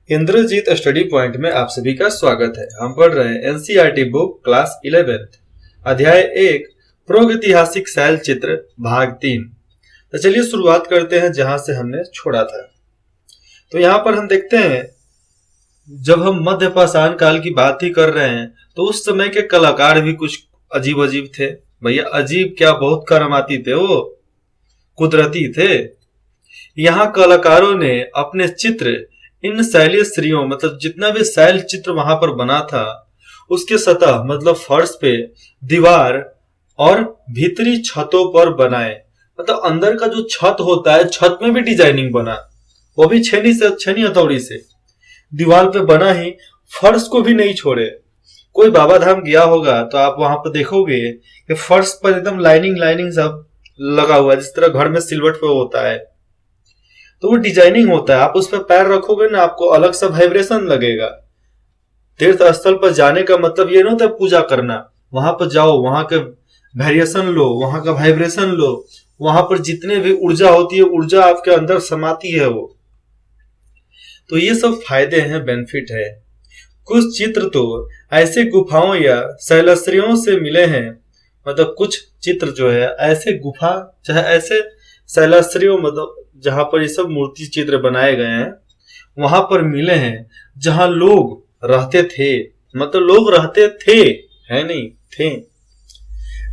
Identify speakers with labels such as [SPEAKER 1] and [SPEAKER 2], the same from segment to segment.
[SPEAKER 1] Indrajit study point में आप सभी का स्वागत है। हम पढ़ रहे हैं एनसीईआरटी बुक क्लास 11 अध्याय 1 प्रागैतिहासिक शैल चित्र भाग 3। तो चलिए शुरुआत करते हैं जहां से हमने छोड़ा था। तो यहाँ पर हम देखते हैं जब हम मध्य पाषाण काल की बात ही कर रहे हैं तो उस समय के कलाकार भी कुछ अजीब अजीब थे। भैया अजीब क्या, बहुत करामाती थे, वो कुदरती थे। यहाँ कलाकारों ने अपने चित्र इन शैलीय श्रेणियों मतलब जितना भी शैल चित्र वहां पर बना था उसके सतह मतलब फर्श पे, दीवार और भीतरी छतों पर बनाए। मतलब अंदर का जो छत होता है छत में भी डिजाइनिंग बना, वो भी छेनी हथौड़ी से दीवार पे बना ही, फर्श को भी नहीं छोड़े। कोई बाबा धाम गया होगा तो आप वहां पर देखोगे कि फर्श पर एकदम लाइनिंग सब लगा हुआ है, जिस तरह घर में सिलवट पे होता है। तो वो डिजाइनिंग होता है, आप उस पर पैर रखोगे ना आपको अलग सा वाइब्रेशन लगेगा। तीर्थ स्थल पर जाने का मतलब ये ना होता है पूजा करना, वहां पर जाओ, वहां के वेरिएशन लो, वहां का वाइब्रेशन लो, वहां पर जितने भी ऊर्जा होती है ऊर्जा आपके अंदर समाती है वो। तो ये सब फायदे हैं, बेनिफिट है। कुछ चित्र तो ऐसे गुफाओं या शैलाश्रयों से मिले हैं, मतलब कुछ चित्र जो है ऐसे गुफा चाहे ऐसे शैलाश्रयों मतलब जहां पर ये सब मूर्ति चित्र बनाए गए हैं वहां पर मिले हैं जहां लोग रहते थे। मतलब लोग रहते थे, है नहीं थे।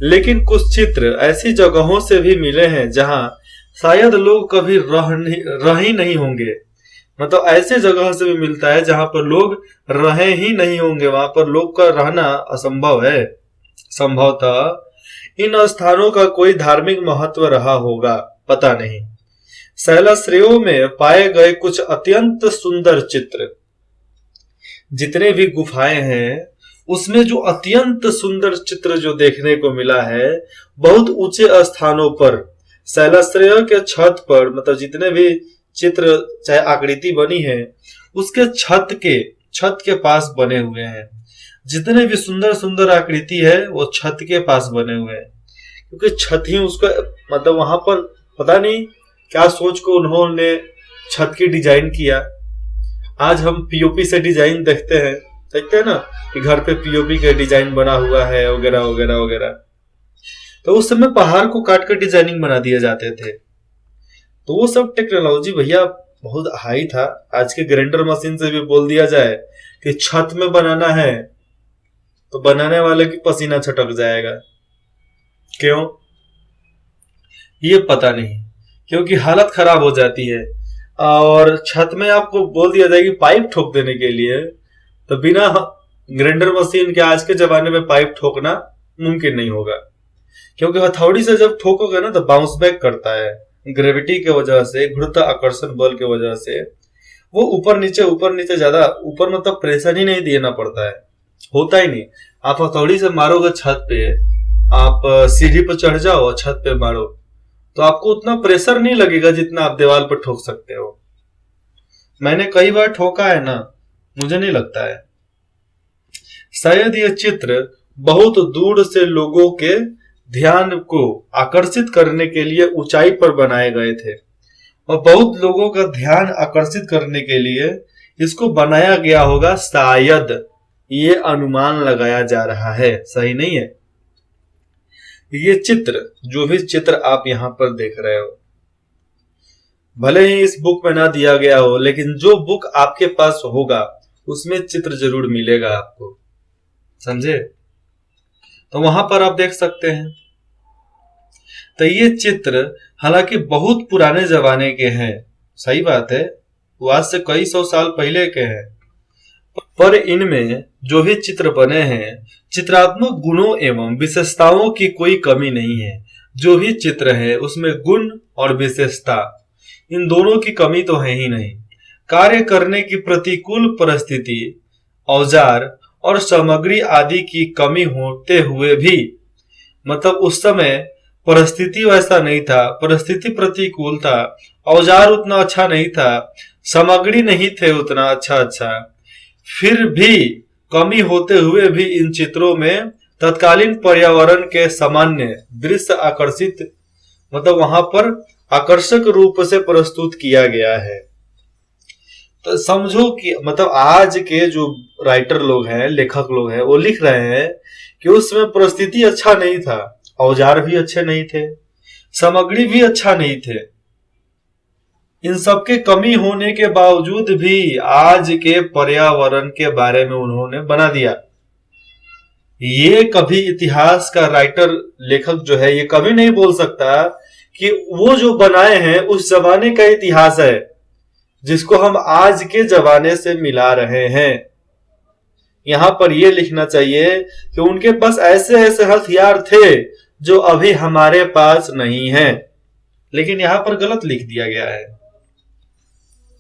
[SPEAKER 1] लेकिन कुछ चित्र ऐसी जगहों से भी मिले हैं जहां शायद लोग कभी रह ही नहीं होंगे। मतलब ऐसे जगह से भी मिलता है जहां पर लोग रहे ही नहीं होंगे, वहां पर लोग का रहना असंभव है। संभवतः इन स्थानों का कोई धार्मिक महत्व रहा होगा, पता नहीं। शैलाश्रयों में पाए गए कुछ अत्यंत सुंदर चित्र, जितने भी गुफाएं हैं उसमें जो अत्यंत सुंदर चित्र जो देखने को मिला है बहुत ऊंचे स्थानों पर, शैलाश्रय के छत पर, मतलब जितने भी चित्र चाहे आकृति बनी है उसके छत के पास बने हुए हैं। जितने भी सुंदर सुंदर आकृति है वो छत के पास बने हुए हैं, क्योंकि छत ही उसको मतलब वहां पर पता नहीं क्या सोच को उन्होंने छत की डिजाइन किया। आज हम पीओपी से डिजाइन देखते हैं ना कि घर पे पीओपी का डिजाइन बना हुआ है वगैरह वगैरह वगैरह। तो उस समय पहाड़ को काट कर डिजाइनिंग बना दिए जाते थे। तो वो सब टेक्नोलॉजी भैया बहुत हाई था। आज के ग्राइंडर मशीन से भी बोल दिया जाए कि छत में बनाना है तो बनाने वाले की पसीना छटक जाएगा। क्यों? ये पता नहीं, क्योंकि हालत खराब हो जाती है। और छत में आपको बोल दिया जाए कि पाइप ठोक देने के लिए, तो बिना ग्राइंडर मशीन के आज के जमाने में पाइप ठोकना मुमकिन नहीं होगा। क्योंकि हथौड़ी से जब ठोकोगे ना तो बाउंस बैक करता है, ग्रेविटी के वजह से, गुरुत्वाकर्षण बल के वजह से वो ऊपर नीचे ज्यादा ऊपर मतलब प्रेशर ही नहीं देना पड़ता है, होता ही नहीं। आप हथौड़ी से मारोगे छत पे, आप सीढ़ी पर चढ़ जाओ छत पे मारो तो आपको उतना प्रेशर नहीं लगेगा जितना आप दीवार पर ठोक सकते हो। मैंने कई बार ठोका है ना, मुझे नहीं लगता है। शायद ये चित्र बहुत दूर से लोगों के ध्यान को आकर्षित करने के लिए ऊंचाई पर बनाए गए थे, और बहुत लोगों का ध्यान आकर्षित करने के लिए इसको बनाया गया होगा, शायद ये अनुमान लगाया जा रहा है, सही नहीं है। ये चित्र, जो भी चित्र आप यहां पर देख रहे हो, भले ही इस बुक में ना दिया गया हो, लेकिन जो बुक आपके पास होगा उसमें चित्र जरूर मिलेगा आपको, समझे? तो वहां पर आप देख सकते हैं। तो ये चित्र हालांकि बहुत पुराने जमाने के हैं, सही बात है, वो आज से कई सौ साल पहले के हैं, पर इनमें जो भी चित्र बने हैं चित्रात्मक गुणों एवं विशेषताओं की कोई कमी नहीं है। जो भी चित्र है उसमें गुण और विशेषता, इन दोनों की कमी तो है ही नहीं। कार्य करने की प्रतिकूल परिस्थिति, औजार और सामग्री आदि की कमी होते हुए भी, मतलब उस समय परिस्थिति वैसा नहीं था, परिस्थिति प्रतिकूल था, औजार उतना अच्छा नहीं था, सामग्री नहीं थे उतना अच्छा, फिर भी कमी होते हुए भी इन चित्रों में तत्कालीन पर्यावरण के सामान्य दृश्य आकर्षित, मतलब वहां पर आकर्षक रूप से प्रस्तुत किया गया है। समझो कि मतलब आज के जो राइटर लोग हैं, लेखक लोग हैं, वो लिख रहे हैं कि उस समय परिस्थिति अच्छा नहीं था, औजार भी अच्छे नहीं थे, सामग्री भी अच्छा नहीं थे। इन सबके कमी होने के बावजूद भी आज के पर्यावरण के बारे में उन्होंने बना दिया। ये कभी इतिहास का राइटर, लेखक जो है, ये कभी नहीं बोल सकता कि वो जो बनाए हैं उस जमाने का इतिहास है जिसको हम आज के जमाने से मिला रहे हैं। यहां पर यह लिखना चाहिए कि उनके पास ऐसे ऐसे हथियार थे जो अभी हमारे पास नहीं है, लेकिन यहां पर गलत लिख दिया गया है।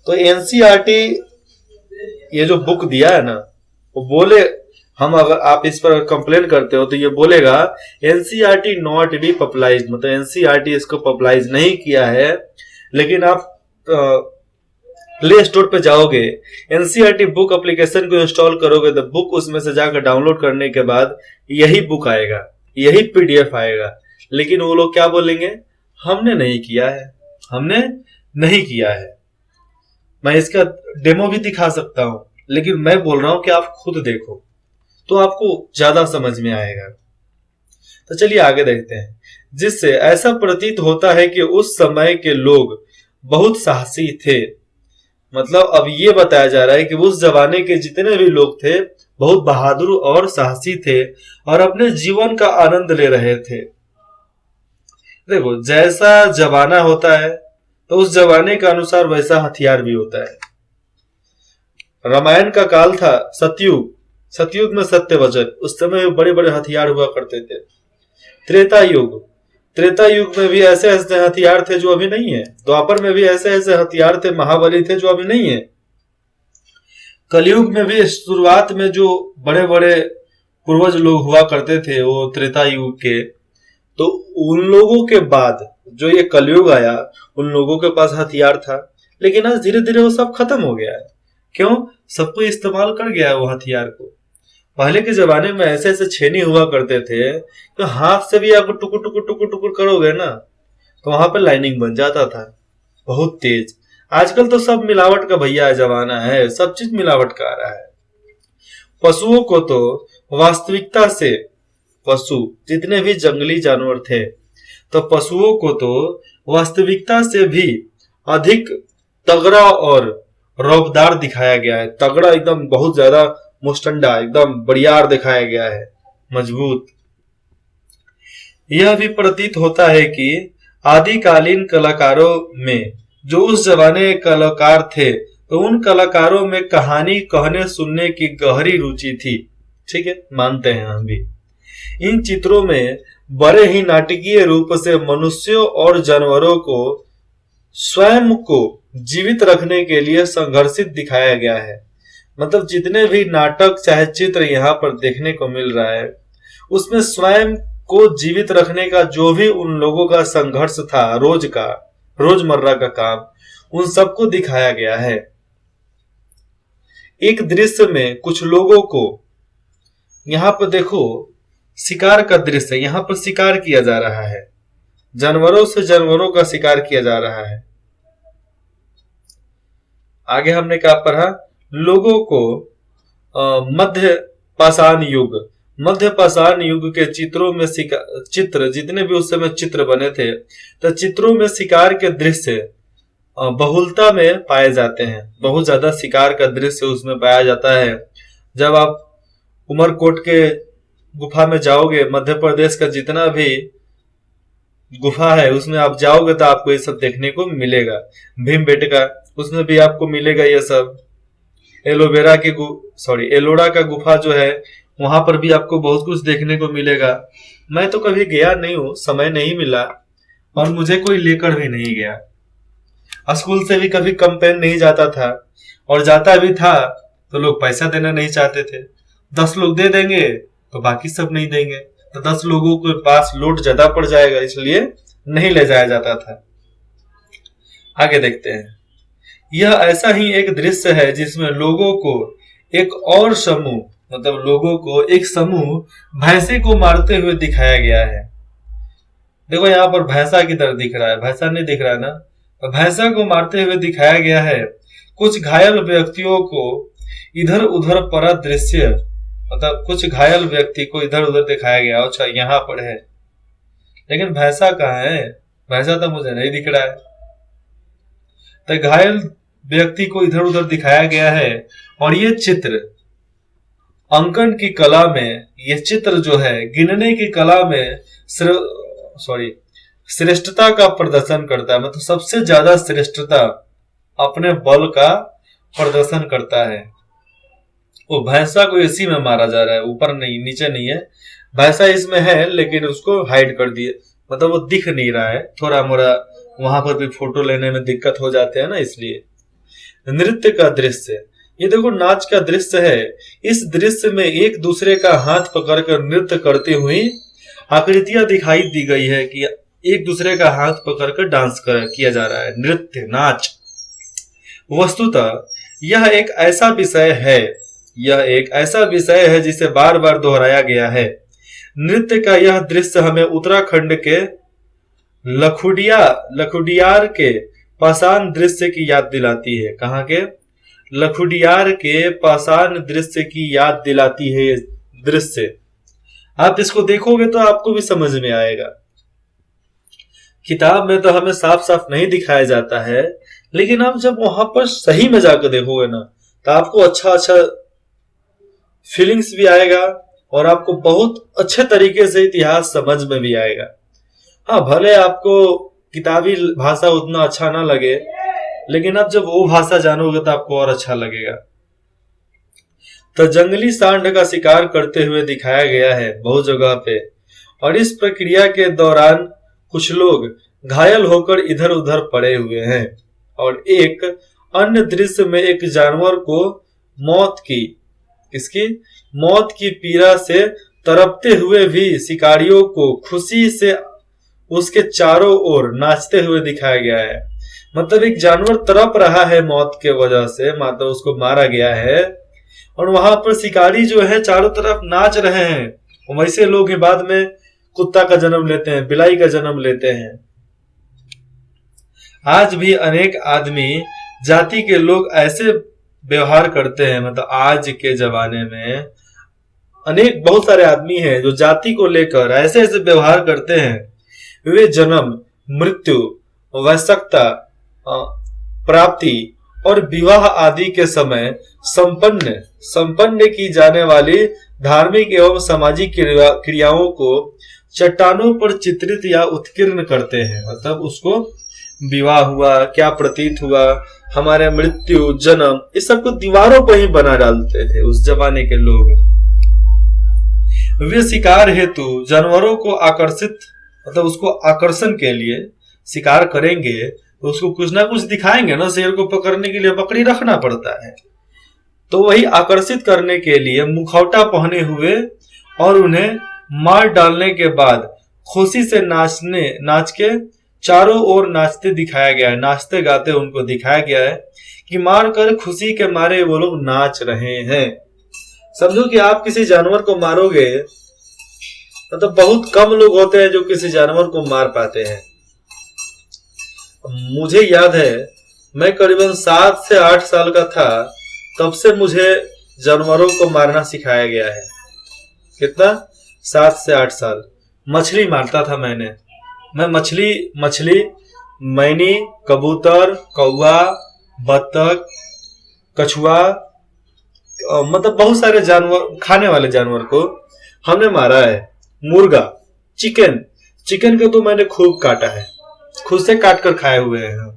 [SPEAKER 1] तो एनसीईआरटी ये जो बुक दिया है ना, वो बोले, हम अगर आप इस पर कंप्लेन करते हो तो ये बोलेगा एनसीईआरटी नॉट बी पॉपुलाइज्ड, मतलब एनसीईआरटी इसको पॉपुलाइज नहीं किया है। लेकिन आप प्ले स्टोर पे जाओगे, एनसीईआरटी बुक एप्लीकेशन को इंस्टॉल करोगे तो बुक उसमें से जाकर डाउनलोड करने के बाद यही बुक आएगा, यही पीडीएफ आएगा। लेकिन वो लोग क्या बोलेंगे, हमने नहीं किया है, हमने नहीं किया है। मैं इसका डेमो भी दिखा सकता हूं, लेकिन मैं बोल रहा हूं कि आप खुद देखो तो आपको ज्यादा समझ में आएगा। तो चलिए आगे देखते हैं। जिससे ऐसा प्रतीत होता है कि उस समय के लोग बहुत साहसी थे। मतलब अब ये बताया जा रहा है कि उस जमाने के जितने भी लोग थे बहुत बहादुर और साहसी थे और अपने जीवन का आनंद ले रहे थे। देखो, जैसा जमाना होता है तो उस जमाने के अनुसार वैसा हथियार भी होता है। रामायण का काल था, सतयुग, सतयुग में सत्यवचन, उस समय बड़े बड़े हथियार हुआ करते थे। त्रेता युग, त्रेता युग में भी ऐसे ऐसे हथियार थे जो अभी नहीं है। द्वापर में भी ऐसे ऐसे हथियार थे, महाबली थे, जो अभी नहीं है। कलयुग में भी शुरुआत में जो बड़े बड़े पूर्वज लोग हुआ करते थे वो त्रेता युग के, तो उन लोगों के बाद जो ये कलयुग आया उन लोगों के पास हथियार था। लेकिन आज धीरे धीरे वो सब खत्म हो गया है। क्यों? सबको इस्तेमाल कर गया है वो हथियार को। पहले के जमाने में ऐसे ऐसे छेनी हुआ करते थे तो हाथ से भी आप टुकुर टुकुर टुकुर टुकुर करोगे ना तो वहां पर लाइनिंग बन जाता था, बहुत तेज। आजकल तो सब मिलावट का भैया जमाना है, सब चीज मिलावट का आ रहा है। पशुओं को तो वास्तविकता से, पशु जितने भी जंगली जानवर थे तो पशुओं को तो वास्तविकता से भी अधिक तगड़ा और रौबदार दिखाया गया है। तगड़ा एकदम, बहुत ज्यादा मुस्टंडा, एकदम बड़ियार दिखाया गया है, मजबूत। यह भी प्रतीत होता है कि आदिकालीन कलाकारों में जो उस जमाने के कलाकार थे तो उन कलाकारों में कहानी कहने सुनने की गहरी रुचि थी। ठीक है, मानते हैं हम भी। इन चित्रों में बड़े ही नाटकीय रूप से मनुष्यों और जानवरों को स्वयं को जीवित रखने के लिए संघर्षित दिखाया गया है। मतलब जितने भी नाटक चाहे चित्र यहाँ पर देखने को मिल रहा है उसमें स्वयं को जीवित रखने का जो भी उन लोगों का संघर्ष था, रोजमर्रा का काम, उन सबको दिखाया गया है। एक दृश्य में कुछ लोगों को, यहाँ पर देखो शिकार का दृश्य, यहाँ पर शिकार किया जा रहा है, जानवरों से जानवरों का शिकार किया जा रहा है। आगे हमने क्या पढ़ा, लोगों को मध्य पाषाण युग के चित्रों में चित्र, जितने भी उस समय चित्र बने थे तो चित्रों में शिकार के दृश्य बहुलता में पाए जाते हैं। बहुत ज्यादा शिकार का दृश्य उसमें पाया जाता है। जब आप उमरकोट के गुफा में जाओगे, मध्य प्रदेश का जितना भी गुफा है उसमें आप जाओगे तो आपको ये सब देखने को मिलेगा। भीमबेटका, उसमें भी आपको मिलेगा ये सब। एलोरा का गुफा जो है वहां पर भी आपको बहुत कुछ देखने को मिलेगा। मैं तो कभी गया नहीं हूँ, समय नहीं मिला और मुझे कोई लेकर भी नहीं गया। स्कूल से भी कभी कैंपेन नहीं जाता था, और जाता भी था तो लोग पैसा देना नहीं चाहते थे। 10 लोग दे देंगे तो बाकी सब नहीं देंगे, तो 10 लोगों के पास लोड ज्यादा पड़ जाएगा, इसलिए नहीं ले जाया जाता था। आगे देखते हैं। यह ऐसा ही एक दृश्य है जिसमें लोगों को एक और समूह, मतलब लोगों को एक समूह भैंसे को मारते हुए दिखाया गया है। देखो यहाँ पर भैंसा की तरह दिख रहा है, भैंसा नहीं दिख रहा है ना, तो भैंसा को मारते हुए दिखाया गया है। कुछ घायल व्यक्तियों को इधर उधर पड़ा दृश्य, मतलब कुछ घायल व्यक्ति को इधर उधर दिखाया गया, अच्छा यहाँ पर है, लेकिन भैंसा कहाँ है? भैंसा तो मुझे नहीं दिख रहा है। तो घायल व्यक्ति को इधर उधर दिखाया गया है। और ये चित्र अंकन की कला में, ये चित्र जो है गिनने की कला में श्रेष्ठता का प्रदर्शन करता है, मतलब सबसे ज्यादा श्रेष्ठता अपने बल का प्रदर्शन करता है। वो भैंसा को इसी में मारा जा रहा है, ऊपर नहीं, नीचे नहीं है। भैंसा इसमें है लेकिन उसको हाइड कर दिए, मतलब वो दिख नहीं रहा है, थोड़ा मोड़ा वहां पर भी फोटो लेने में दिक्कत हो जाते हैं ना, इसलिए। नृत्य का दृश्य, ये देखो नाच का दृश्य है। इस दृश्य में एक दूसरे का हाथ पकड़कर नृत्य करती हुई आकृतियां दिखाई दी गई है कि एक दूसरे का हाथ पकड़कर डांस किया जा रहा है, नृत्य नाच। वस्तुतः यह एक ऐसा विषय है जिसे बार बार दोहराया गया है। नृत्य का यह दृश्य हमें उत्तराखंड के लखुडियार के पाषाण दृश्य की याद दिलाती है। कहाँ के? लखुडियार के पाषाण दृश्य की याद दिलाती है। दृश्य आप इसको देखोगे तो आपको भी समझ में आएगा। किताब में तो हमें साफ साफ नहीं दिखाया जाता है, लेकिन आप जब वहां पर सही में जाकर देखोगे ना, तो आपको अच्छा फीलिंग्स भी आएगा और आपको बहुत अच्छे तरीके से इतिहास समझ में भी आएगा। हाँ, भले आपको किताबी भाषा उतना अच्छा ना लगे, लेकिन आप जब वो भाषा जानोगे तो आपको और अच्छा लगेगा। तो जंगली सांड का शिकार करते हुए दिखाया गया है बहुत जगह पे, और इस प्रक्रिया के दौरान कुछ लोग घायल होकर इधर उधर पड़े हुए हैं। और एक अन्य दृश्य में एक जानवर को मौत की पीड़ा से तड़पते हुए भी शिकारियों को खुशी से उसके चारों ओर नाचते हुए दिखाया गया है। मतलब एक जानवर तड़प रहा है मौत के वजह से, मतलब उसको मारा गया है, और वहां पर शिकारी जो है चारों तरफ नाच रहे हैं। वैसे लोग बाद में कुत्ता का जन्म लेते हैं, बिलाई का जन्म लेते हैं। आज भी अनेक आदमी जाति के लोग ऐसे व्यवहार करते हैं, मतलब आज के जमाने में बहुत सारे आदमी हैं जो जाति को लेकर ऐसे ऐसे व्यवहार करते हैं। वे जन्म, मृत्यु, वयस्कता, प्राप्ति और विवाह आदि के समय संपन्न की जाने वाली धार्मिक एवं सामाजिक क्रियाओं को चट्टानों पर चित्रित या उत्कीर्ण करते हैं। मतलब उसको विवाह हुआ, क्या प्रतीत हुआ, हमारे मृत्यु, जन्म, इस सब को दीवारों पर ही बना डालते थे उस जमाने के लोग। वे शिकार हेतु जानवरों को मतलब उसको आकर्षण के लिए शिकार करेंगे तो उसको कुछ ना कुछ दिखाएंगे ना। शेर को पकड़ने के लिए बकरी रखना पड़ता है, तो वही आकर्षित करने के लिए मुखौटा पहने हुए और उन्हें मार डालने के बाद खुशी से नाच के चारों ओर नाचते दिखाया गया है। नाचते गाते उनको दिखाया गया है कि मार कर खुशी के मारे वो लोग नाच रहे हैं। समझो कि आप किसी जानवर को मारोगे, मतलब बहुत कम लोग होते हैं जो किसी जानवर को मार पाते हैं। मुझे याद है मैं करीबन 7 से 8 साल का था, तब से मुझे जानवरों को मारना सिखाया गया है। कितना? 7 से 8 साल। मछली मारता था मैं मछली, मैनी, कबूतर, कौवा, बत्तख, कछुआ, मतलब बहुत सारे जानवर, खाने वाले जानवर को हमने मारा है। मुर्गा, चिकन को तो मैंने खूब काटा है, खुद से काट कर खाए हुए हैं।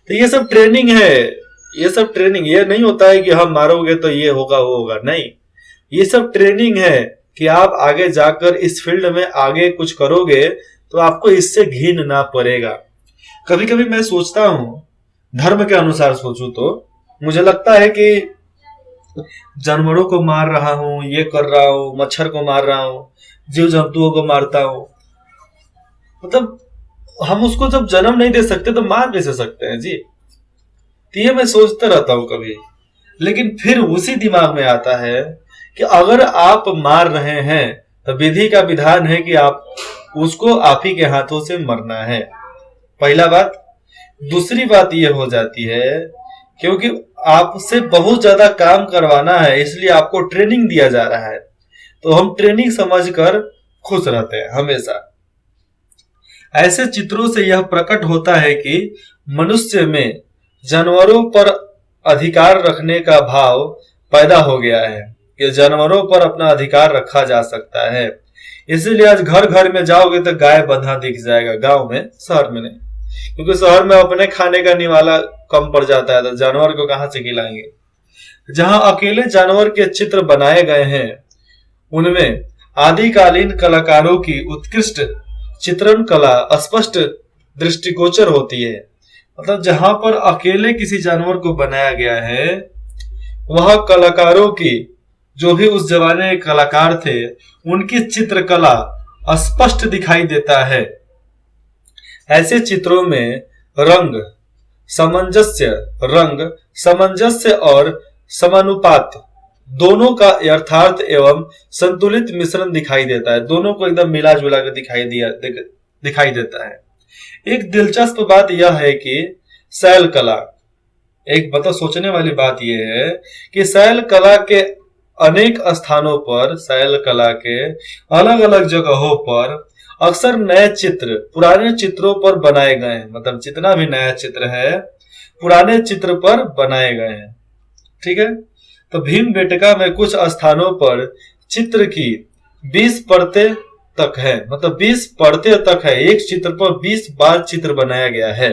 [SPEAKER 1] तो ये सब ट्रेनिंग है, ये नहीं होता है कि हम मारोगे तो ये होगा वो होगा, नहीं। ये सब ट्रेनिंग है कि आप आगे जाकर इस फील्ड में आगे कुछ करोगे तो आपको इससे घिन ना पड़ेगा। कभी कभी मैं सोचता हूँ, धर्म के अनुसार सोचूं तो मुझे लगता है कि जानवरों को मार रहा हूं, ये कर रहा हूं, मच्छर को मार रहा हूं, जीव जंतुओं को मारता हूं, मतलब हम उसको जब जन्म नहीं दे सकते तो मार कैसे सकते हैं जी। तो ये मैं सोचता रहता हूं कभी, लेकिन फिर उसी दिमाग में आता है कि अगर आप मार रहे हैं तो विधि का विधान है कि आप उसको आप ही के हाथों से मरना है। पहला बात। दूसरी बात यह हो जाती है क्योंकि आपसे बहुत ज्यादा काम करवाना है, इसलिए आपको ट्रेनिंग दिया जा रहा है, तो हम ट्रेनिंग समझकर खुश रहते हैं हमेशा। ऐसे चित्रों से यह प्रकट होता है कि मनुष्य में जानवरों पर अधिकार रखने का भाव पैदा हो गया है, कि जानवरों पर अपना अधिकार रखा जा सकता है। इसीलिए आज घर घर में जाओगे तो गाय बंधा दिख जाएगा, गांव में, शहर में नहीं, क्योंकि शहर में अपने खाने का निवाला कम पड़ जाता है, तो जानवर को कहां से खिलाएंगे। जहां अकेले जानवर के चित्र बनाए गए हैं उनमें आदिकालीन कलाकारों की उत्कृष्ट चित्रण कला स्पष्ट दृष्टिगोचर होती है। मतलब जहां पर अकेले किसी जानवर को बनाया गया है, वह कलाकारों की, जो भी उस जमाने के कलाकार थे, उनकी चित्रकला स्पष्ट दिखाई देता है। ऐसे चित्रों में रंग सामंजस्य और समानुपात दोनों का यथार्थ एवं संतुलित मिश्रण दिखाई देता है। दोनों को एकदम मिला जुला कर दिखाई देता है। एक दिलचस्प बात यह है कि शैल कला, एक मतलब सोचने वाली बात यह है कि शैल कला के अनेक स्थानों पर, शैल कला के अलग अलग जगहों पर अक्सर नए चित्र पुराने चित्रों पर बनाए गए हैं। मतलब जितना भी नया चित्र है पुराने चित्र पर बनाए गए हैं। ठीक है, तो भीमबेटका में कुछ स्थानों पर चित्र की 20 परतें तक है। मतलब 20 परतें तक है, एक चित्र पर 20 बार चित्र बनाया गया है।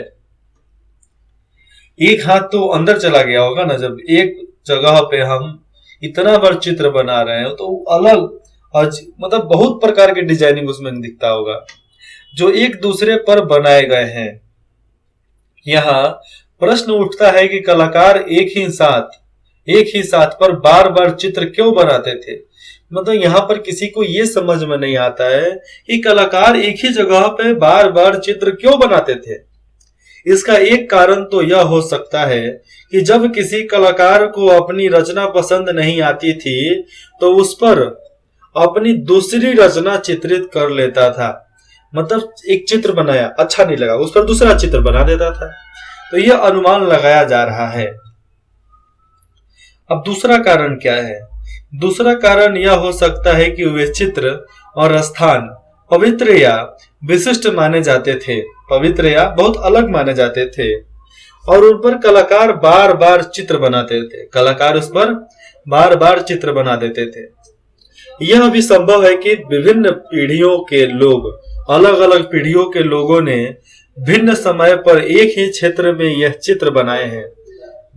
[SPEAKER 1] एक हाथ तो अंदर चला गया होगा ना, जब एक जगह पे हम इतना बार चित्र बना रहे हैं, तो अलग मतलब बहुत प्रकार के डिजाइनिंग उसमें दिखता होगा जो एक दूसरे पर बनाए गए हैं। यहाँ प्रश्न उठता है कि कलाकार एक ही साथ पर बार बार चित्र क्यों बनाते थे। मतलब यहाँ पर किसी को ये समझ में नहीं आता है कि कलाकार एक ही जगह पे बार बार चित्र क्यों बनाते थे। इसका एक कारण तो यह हो सकता है कि जब किसी कलाकार को अपनी रचना पसंद नहीं आती थी तो उस पर अपनी दूसरी रचना चित्रित कर लेता था। मतलब एक चित्र बनाया, अच्छा नहीं लगा, उस पर दूसरा चित्र बना देता था। तो यह अनुमान लगाया जा रहा है। अब दूसरा कारण क्या है? दूसरा कारण यह हो सकता है कि वे चित्र और स्थान पवित्र या विशिष्ट माने जाते थे, पवित्र या बहुत अलग माने जाते थे, और उन पर कलाकार बार बार चित्र बनाते थे। कलाकार उस पर बार बार चित्र बना देते थे। यह भी संभव है कि विभिन्न पीढ़ियों के लोग, अलग अलग पीढ़ियों के लोगों ने भिन्न समय पर एक ही क्षेत्र में यह चित्र बनाए हैं।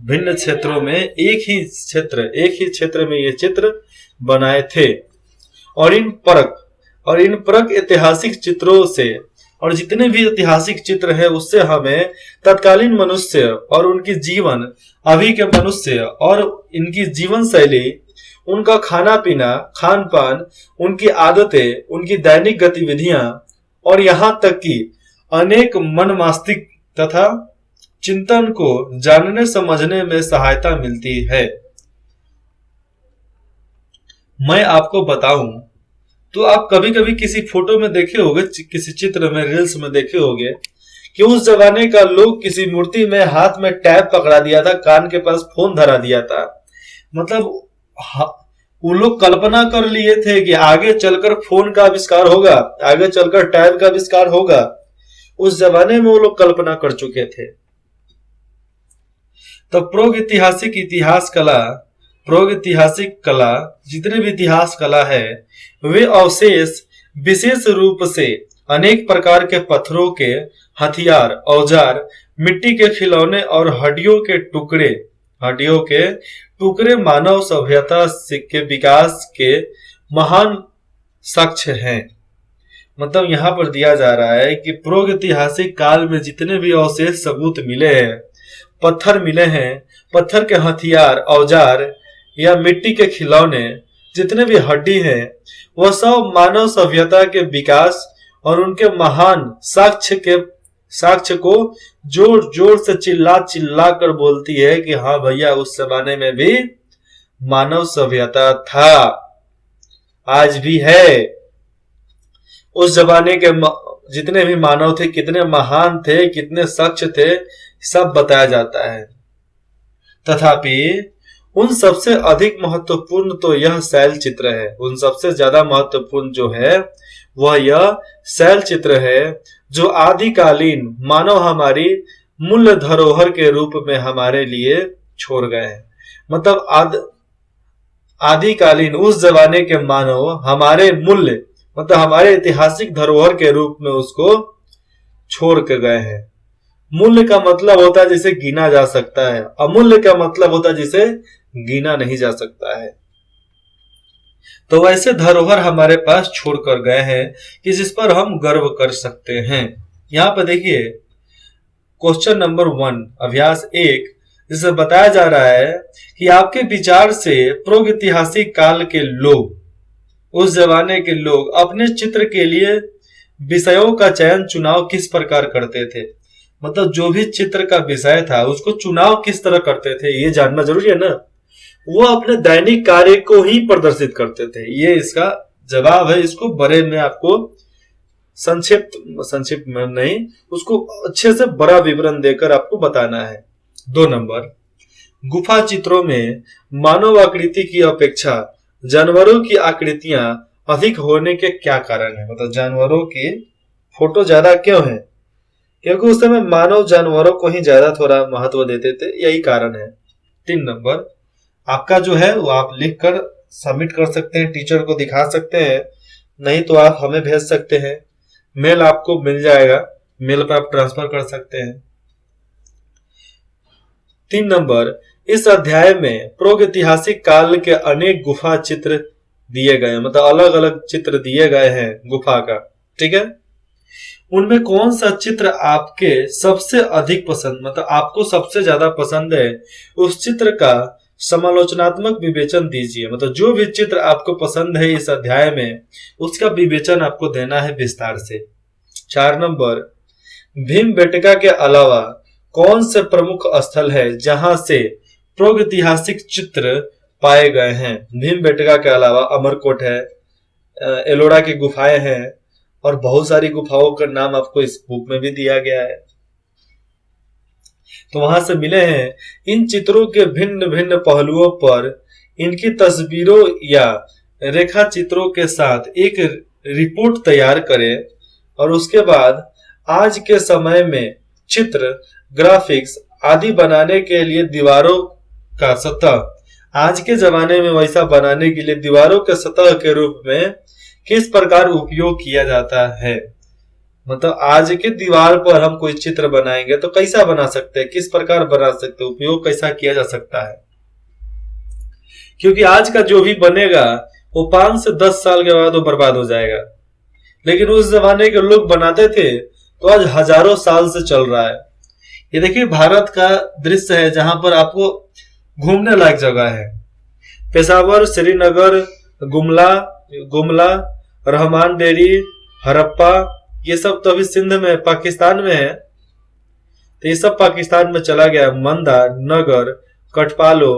[SPEAKER 1] भिन्न क्षेत्रों में एक ही क्षेत्र में ये चित्र बनाए थे। और इन परक ऐतिहासिक चित्रों से, और जितने भी ऐतिहासिक चित्र हैं उससे हमें तत्कालीन मनुष्य और उनकी जीवन, अभी के मनुष्य और इनकी जीवन शैली, उनका खाना पीना, खान पान, उनकी आदतें, उनकी दैनिक गतिविधियां और यहाँ तक कि अनेक मनमास्तिक तथा चिंतन को जानने समझने में सहायता मिलती है। मैं आपको बताऊं तो आप कभी कभी किसी फोटो में देखे होंगे, किसी चित्र में, रील्स में देखे होंगे कि उस जमाने का लोग किसी मूर्ति में हाथ में टैब पकड़ा दिया था, कान के पास फोन धरा दिया था। मतलब वो लोग कल्पना कर लिए थे कि आगे चलकर फोन का आविष्कार होगा, आगे चलकर टैब का आविष्कार होगा। उस जमाने में वो लोग कल्पना कर चुके थे। तो प्रागैतिहासिक कला, जितने भी इतिहास कला है, वे अवशेष विशेष रूप से अनेक प्रकार के पत्थरों के हथियार, औजार, मिट्टी के खिलौने और हड्डियों के टुकड़े मानव सभ्यता के विकास के महान साक्ष्य हैं। मतलब यहाँ पर दिया जा रहा है कि प्रागैतिहासिक काल में जितने भी अवशेष सबूत मिले हैं, पत्थर मिले हैं, पत्थर के हथियार, औजार या मिट्टी के खिलौने, जितने भी हड्डी हैं, वह सब मानव सभ्यता के विकास और उनके महान साक्ष्य को जोर जोर से चिल्ला कर बोलती है कि हाँ भैया, उस जमाने में भी मानव सभ्यता था, आज भी है। उस जमाने के जितने भी मानव थे, कितने महान थे, कितने साक्ष्य थे, सब बताया जाता है। तथापि उन सबसे अधिक महत्वपूर्ण तो यह शैल चित्र है। उन सबसे ज्यादा महत्वपूर्ण जो है वह यह शैल चित्र है जो आदिकालीन मानव हमारी मूल्य धरोहर के रूप में हमारे लिए छोड़ गए हैं। मतलब आदिकालीन उस जमाने के मानव हमारे मूल्य मतलब हमारे ऐतिहासिक धरोहर के रूप में उसको छोड़ के गए हैं। मूल्य का मतलब होता है जिसे गिना जा सकता है, अमूल्य का मतलब होता है जिसे गिना नहीं जा सकता है। तो वैसे धरोहर हमारे पास छोड़कर गए हैं कि जिस पर हम गर्व कर सकते हैं। यहां पर देखिए क्वेश्चन नंबर 1 अभ्यास 1, जिससे बताया जा रहा है कि आपके विचार से प्रागैतिहासिक काल के लोग, उस जमाने के लोग अपने चित्र के लिए विषयों का चुनाव किस प्रकार करते थे। मतलब जो भी चित्र का विषय था उसको चुनाव किस तरह करते थे ये जानना जरूरी है ना। वो अपने दैनिक कार्य को ही प्रदर्शित करते थे, ये इसका जवाब है। इसको बड़े में आपको संक्षिप्त में नहीं, उसको अच्छे से बड़ा विवरण देकर आपको बताना है। 2 नंबर, गुफा चित्रों में मानव आकृति की अपेक्षा जानवरों की आकृतियां अधिक होने के क्या कारण है। मतलब जानवरों की फोटो ज्यादा क्यों है, क्योंकि उस समय मानव जानवरों को ही ज्यादा थोड़ा महत्व देते थे, यही कारण है। 3 नंबर, आपका जो है वो आप लिख कर सबमिट कर सकते हैं, टीचर को दिखा सकते हैं, नहीं तो आप हमें भेज सकते हैं, मेल आपको मिल जाएगा, मेल पर आप ट्रांसफर कर सकते हैं। 3 नंबर, इस अध्याय में प्रागैतिहासिक काल के अनेक गुफा चित्र दिए गए, मतलब अलग अलग चित्र दिए गए हैं गुफा का, ठीक है। उनमें कौन सा चित्र आपके सबसे अधिक पसंद, मतलब आपको सबसे ज्यादा पसंद है, उस चित्र का समालोचनात्मक विवेचन दीजिए। मतलब जो भी चित्र आपको पसंद है इस अध्याय में उसका विवेचन आपको देना है विस्तार से। 4 नंबर, भीमबेटका के अलावा कौन से प्रमुख स्थल है जहां से प्रागैतिहासिक चित्र पाए गए हैं। भीमबेटका के अलावा अमरकोट है, एलोरा की गुफाएं हैं और बहुत सारी गुफाओं का नाम आपको इस बुक में भी दिया गया है, तो वहां से मिले हैं। इन चित्रों के भिन्न भिन्न पहलुओं पर इनकी तस्वीरों या रेखा चित्रों के साथ एक रिपोर्ट तैयार करें और उसके बाद आज के समय में चित्र, ग्राफिक्स आदि बनाने के लिए दीवारों का सतह, आज के जमाने में वैसा बनाने के लिए दीवारों के सतह के रूप में किस प्रकार उपयोग किया जाता है। मतलब आज के दीवार पर हम कोई चित्र बनाएंगे तो कैसा बना सकते हैं, किस प्रकार बना सकते हैं, उपयोग कैसा किया जा सकता है। क्योंकि आज का जो भी बनेगा वो 5 से 10 साल के बाद वो बर्बाद हो जाएगा, लेकिन उस जमाने के लोग बनाते थे तो आज हजारों साल से चल रहा है। ये देखिए भारत का दृश्य है जहां पर आपको घूमने लायक जगह है। पेशावर, श्रीनगर, गुमला, रहमान डेरी, हड़प्पा, ये सब तो अभी सिंध में पाकिस्तान में है, तो ये सब पाकिस्तान में चला गया। मंदा, नगर, कटपालो,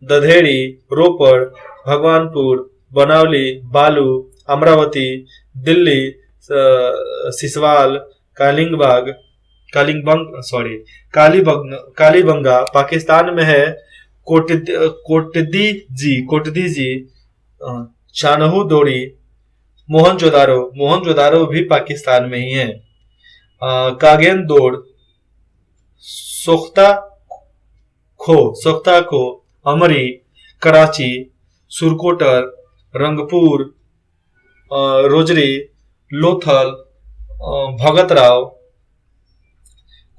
[SPEAKER 1] दधेड़ी, रोपड़, भगवानपुर, बनावली, बालू, अमरावती, दिल्ली, सिसवाल, कालीबंगा पाकिस्तान में है। कोटदी जी, चानहू दोड़ी, मोहनजोदारो भी पाकिस्तान में ही है। कागेंदोड़, सोख्ता खो, अमरी, कराची, सुरकोटर, रंगपुर, रोजरी, लोथल, भगतराव,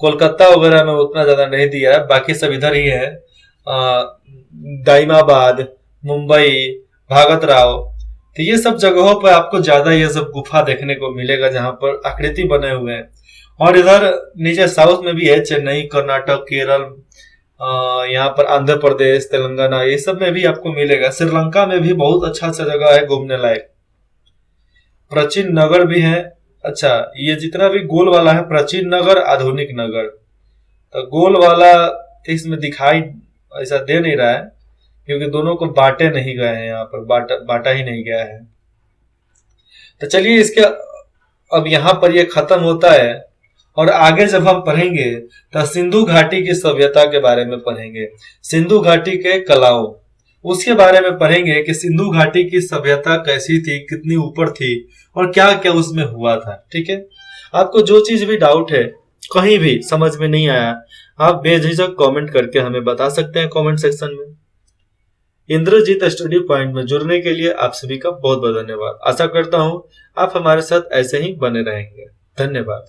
[SPEAKER 1] कोलकाता वगैरह में उतना ज्यादा नहीं दिया है, बाकी सब इधर ही है। दाइमाबाद, मुंबई, भागतराव, तो ये सब जगहों पर आपको ज्यादा ये सब गुफा देखने को मिलेगा जहां पर आकृति बने हुए हैं। और इधर नीचे साउथ में भी है, चेन्नई, कर्नाटक, केरल, यहाँ पर आंध्र प्रदेश, तेलंगाना, ये सब में भी आपको मिलेगा। श्रीलंका में भी बहुत अच्छा जगह है घूमने लायक। प्राचीन नगर भी है। अच्छा, ये जितना भी गोल वाला है प्राचीन नगर, आधुनिक नगर, तो गोल वाला इसमें दिखाई ऐसा दे नहीं रहा है क्योंकि दोनों को बांटे नहीं गए हैं, यहाँ पर बांटा ही नहीं गया है। तो चलिए इसके अब यहाँ पर ये खत्म होता है और आगे जब हम पढ़ेंगे तो सिंधु घाटी की सभ्यता के बारे में पढ़ेंगे, सिंधु घाटी के कलाओं उसके बारे में पढ़ेंगे कि सिंधु घाटी की सभ्यता कैसी थी, कितनी ऊपर थी और क्या क्या उसमें हुआ था। ठीक है, आपको जो चीज भी डाउट है, कहीं भी समझ में नहीं आया, आप बेझिझक कमेंट करके हमें बता सकते हैं कमेंट सेक्शन में। इंद्रजीत स्टडी पॉइंट में जुड़ने के लिए आप सभी का बहुत बहुत धन्यवाद। आशा करता हूं आप हमारे साथ ऐसे ही बने रहेंगे। धन्यवाद।